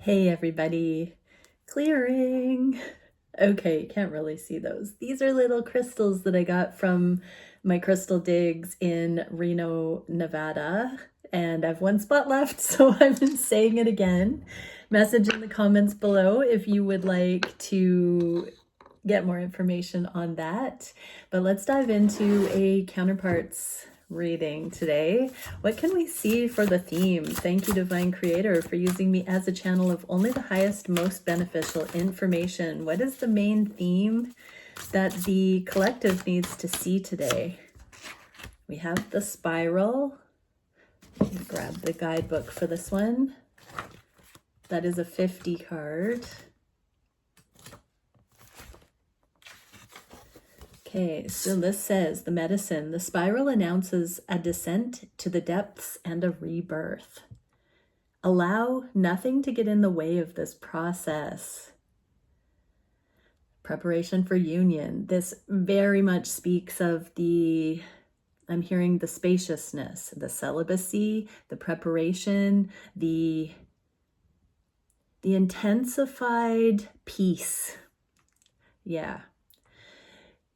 Hey everybody, clearing. Okay, can't really see those. These are little crystals that I got from my crystal digs in Reno, Nevada. And I have one spot left, so I've been saying it again. Message in the comments below if you would like to get more information on that. But let's dive into a counterparts reading today. What can we see for the theme? Thank you, Divine Creator, for using me as a channel of only the highest, most beneficial information. What is the main theme that the collective needs to see today? We have the spiral. Grab the guidebook for this one. That is a 50 card. Okay, so this says, the medicine, the spiral announces a descent to the depths and a rebirth. Allow nothing to get in the way of this process. Preparation for union. This very much speaks of I'm hearing the spaciousness, the celibacy, the preparation, the intensified peace. Yeah.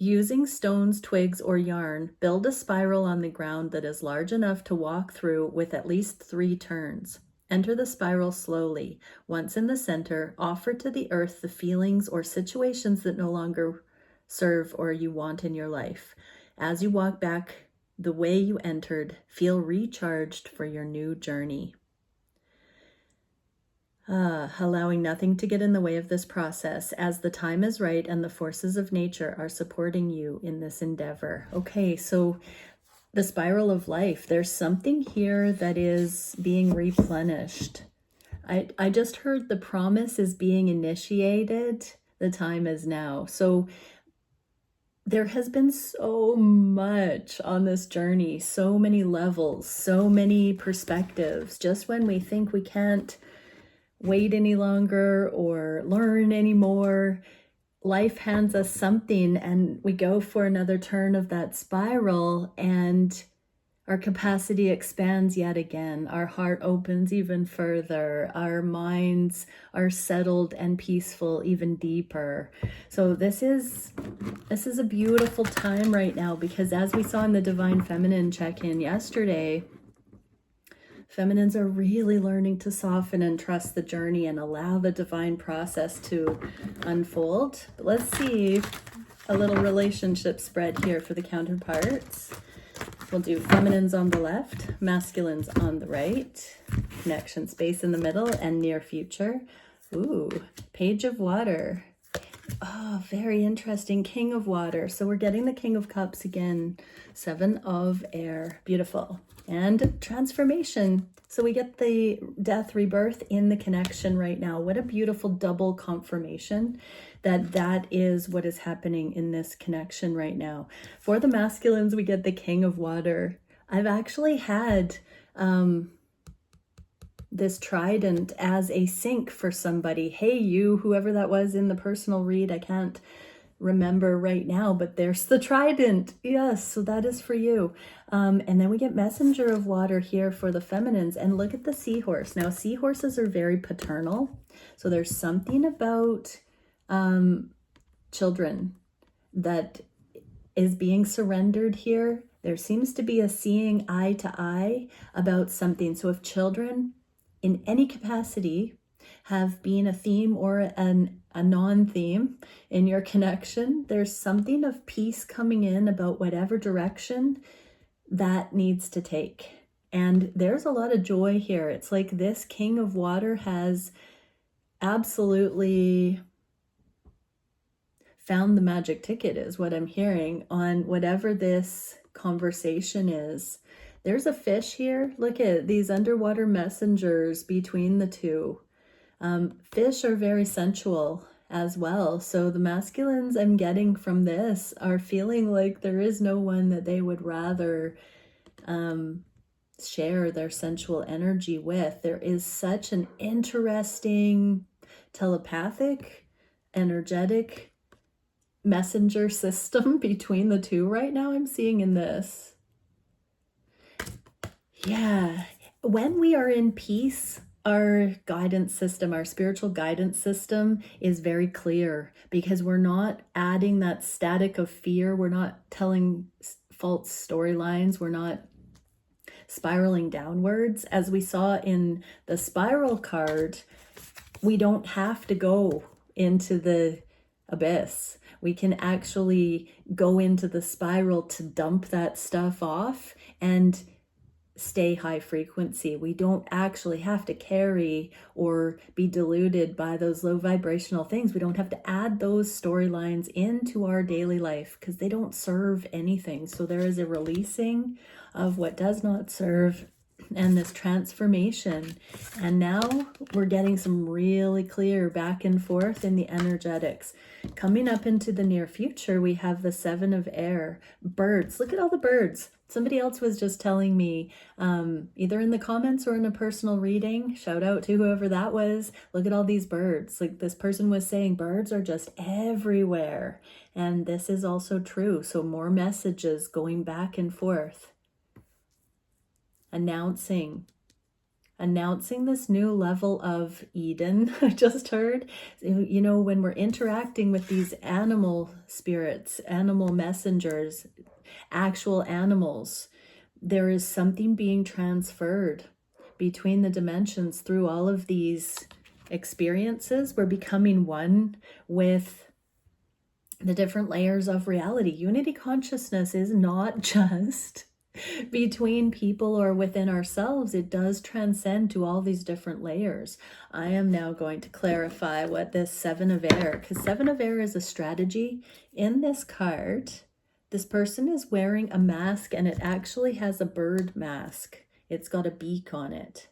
Using stones, twigs, or yarn, build a spiral on the ground that is large enough to walk through with at least 3 turns. Enter the spiral slowly. Once in the center, offer to the earth the feelings or situations that no longer serve or you want in your life. As you walk back the way you entered, feel recharged for your new journey. Allowing nothing to get in the way of this process, as the time is right and the forces of nature are supporting you in this endeavor. Okay, so the spiral of life, there's something here that is being replenished. I just heard the promise is being initiated. The time is now. So there has been so much on this journey, so many levels, so many perspectives. Just when we think we can't wait any longer or learn anymore, life hands us something and we go for another turn of that spiral and our capacity expands yet again. Our heart opens even further. Our minds are settled and peaceful even deeper. So this is a beautiful time right now, because as we saw in the Divine Feminine check-in yesterday, feminines are really learning to soften and trust the journey and allow the divine process to unfold. But let's see a little relationship spread here for the counterparts. We'll do feminines on the left, masculines on the right, connection space in the middle, and near future. Ooh, Page of Water. Oh, very interesting. King of Water. So we're getting the King of Cups again. 7 of Air. Beautiful. And transformation. So we get the death, rebirth in the connection right now. What a beautiful double confirmation that is what is happening in this connection right now. For the masculines, we get the King of Water. I've actually had this trident as a sync for somebody. Hey, you, whoever that was in the personal read, I can't remember right now, but there's the trident. Yes, so that is for you. And then we get Messenger of Water here for the feminines. And look at the seahorse. Now, seahorses are very paternal. So there's something about children that is being surrendered here. There seems to be a seeing eye to eye about something. So if children in any capacity have been a theme or a non-theme in your connection, there's something of peace coming in about whatever direction that needs to take. And there's a lot of joy here. It's like this King of Water has absolutely found the magic ticket, is what I'm hearing, on whatever this conversation is. There's a fish here. Look at these underwater messengers between the two. Fish are very sensual as well. So the masculines I'm getting from this are feeling like there is no one that they would rather share their sensual energy with. There is such an interesting telepathic, energetic messenger system between the two right now I'm seeing in this. Yeah, when we are in peace, our guidance system, our spiritual guidance system is very clear, because we're not adding that static of fear. We're not telling false storylines. We're not spiraling downwards. As we saw in the spiral card, we don't have to go into the abyss. We can actually go into the spiral to dump that stuff off and stay high frequency. We don't actually have to carry or be deluded by those low vibrational things. We don't have to add those storylines into our daily life, because they don't serve anything. So there is a releasing of what does not serve, and this transformation. And now we're getting some really clear back and forth in the energetics. Coming up into the near future, we have the Seven of Air. Birds. Look at all the birds. Somebody else was just telling me, either in the comments or in a personal reading, shout out to whoever that was, look at all these birds. Like, this person was saying birds are just everywhere. And this is also true. So more messages going back and forth. Announcing this new level of Eden. I just heard, you know, when we're interacting with these animal spirits, animal messengers, actual animals, there is something being transferred between the dimensions through all of these experiences. We're becoming one with the different layers of reality. Unity consciousness is not just between people or within ourselves. It does transcend to all these different layers. I am now going to clarify what this Seven of Air, because Seven of Air is a strategy. In this card, this person is wearing a mask, and it actually has a bird mask. It's got a beak on it.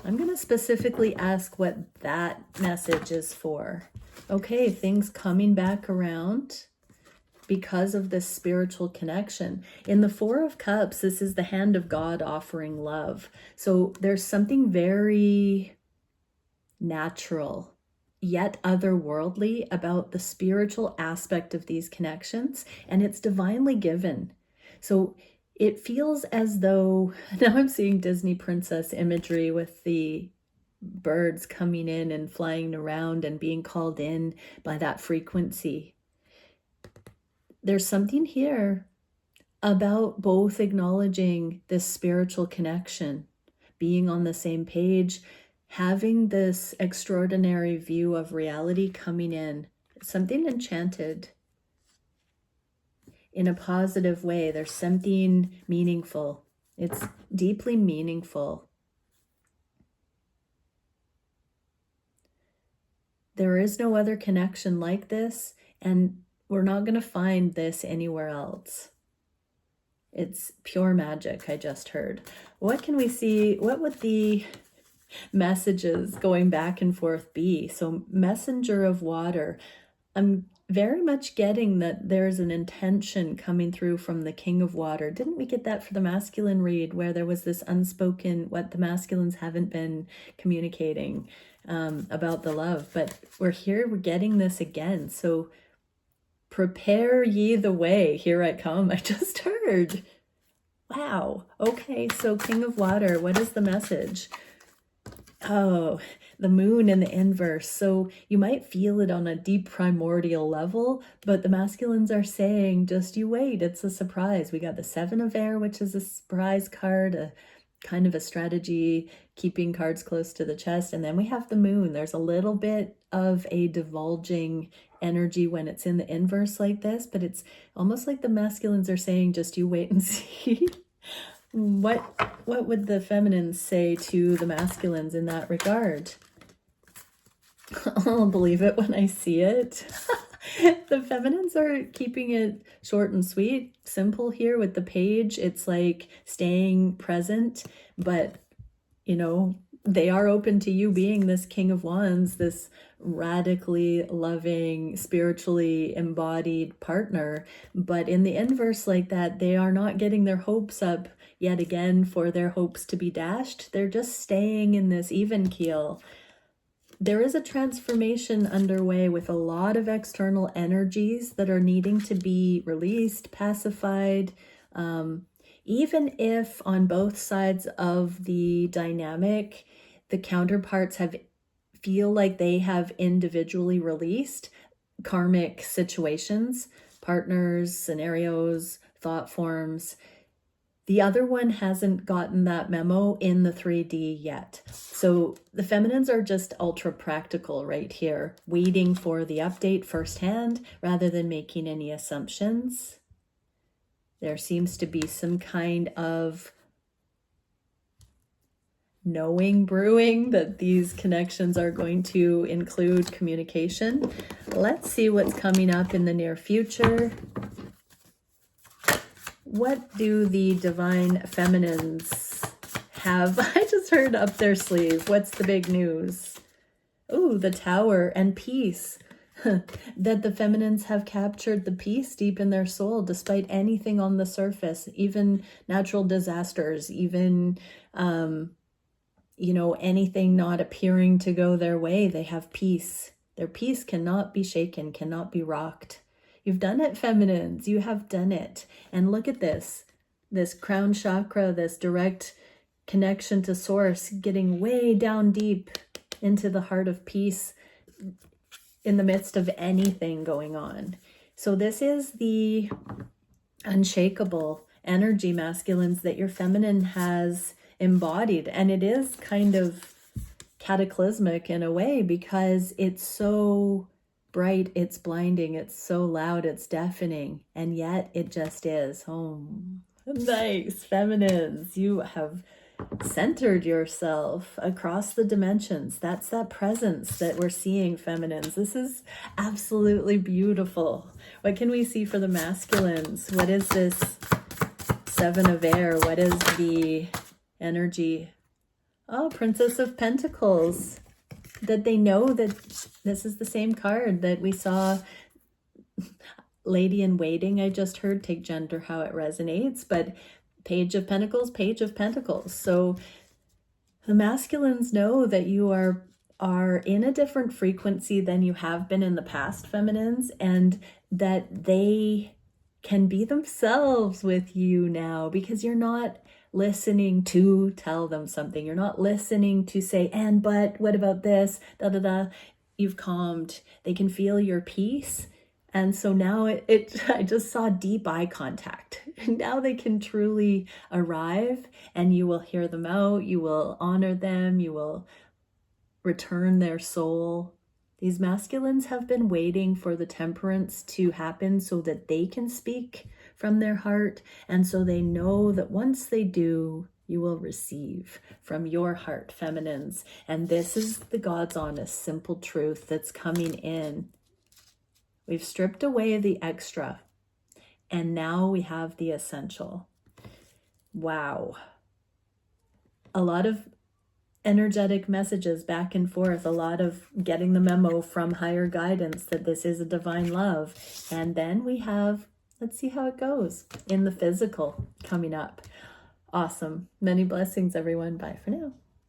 I'm going to specifically ask what that message is for. Okay, things coming back around because of this spiritual connection. In the Four of Cups, this is the hand of God offering love. So there's something very natural, yet otherworldly, about the spiritual aspect of these connections, and it's divinely given. So it feels as though, now I'm seeing Disney princess imagery with the birds coming in and flying around and being called in by that frequency. There's something here about both acknowledging this spiritual connection, being on the same page, having this extraordinary view of reality coming in. Something enchanted in a positive way. There's something meaningful. It's deeply meaningful. There is no other connection like this, and we're not going to find this anywhere else. It's pure magic, I just heard. What can we see? What would the messages going back and forth be? So, messenger of water. I'm very much getting that there's an intention coming through from the King of Water. Didn't we get that for the masculine read, where there was this unspoken, what the masculines haven't been communicating about the love? But we're getting this again. So, prepare ye the way, here I come. I just heard. Wow. Okay, so King of Water, what is the message? Oh, the moon in the inverse. So you might feel it on a deep primordial level, but the masculines are saying, just you wait, it's a surprise. We got the Seven of Air, which is a surprise card, a kind of a strategy, keeping cards close to the chest. And then we have the moon. There's a little bit of a divulging energy when it's in the inverse like this, but it's almost like the masculines are saying, just you wait and see. What would the feminines say to the masculines in that regard? I'll believe it when I see it. The feminines are keeping it short and sweet, simple here with the page. It's like staying present, but you know, they are open to you being this King of Wands, this radically loving, spiritually embodied partner. But in the inverse like that, they are not getting their hopes up yet again for their hopes to be dashed. They're just staying in this even keel. There is a transformation underway with a lot of external energies that are needing to be released, pacified, even if on both sides of the dynamic, the counterparts feel like they have individually released karmic situations, partners, scenarios, thought forms, the other one hasn't gotten that memo in the 3D yet. So the feminines are just ultra practical right here, waiting for the update firsthand rather than making any assumptions. There seems to be some kind of knowing brewing that these connections are going to include communication. Let's see what's coming up in the near future. What do the divine feminines have? I just heard up their sleeve. What's the big news? Ooh, the Tower and peace. That the feminines have captured the peace deep in their soul, despite anything on the surface, even natural disasters, even, anything not appearing to go their way. They have peace. Their peace cannot be shaken, cannot be rocked. You've done it, feminines. You have done it. And look at this crown chakra, this direct connection to source, getting way down deep into the heart of peace in the midst of anything going on. So this is the unshakable energy, masculines, that your feminine has embodied. And it is kind of cataclysmic in a way, because it's so bright, it's blinding, it's so loud, it's deafening, and yet it just is. Oh, nice, feminines. You have centered yourself across the dimensions. That's that presence that we're seeing, feminines. This is absolutely beautiful. What can we see for the masculines? What is this Seven of Air? What is the energy? Oh, Princess of Pentacles. That they know that this is the same card that we saw. Lady in Waiting, I just heard. Take gender how it resonates. But Page of Pentacles, Page of Pentacles. So the masculines know that you are in a different frequency than you have been in the past, feminines, and that they can be themselves with you now, because you're not listening to tell them something. You're not listening to say, and but what about this, da da da. You've calmed. They can feel your peace. And so now I just saw deep eye contact. Now they can truly arrive, and you will hear them out. You will honor them. You will return their soul. These masculines have been waiting for the temperance to happen so that they can speak from their heart. And so they know that once they do, you will receive from your heart, feminines. And this is the God's honest, simple truth that's coming in. We've stripped away the extra, and now we have the essential. Wow. A lot of energetic messages back and forth, a lot of getting the memo from higher guidance that this is a divine love. And then we have, let's see how it goes in the physical coming up. Awesome. Many blessings, everyone. Bye for now.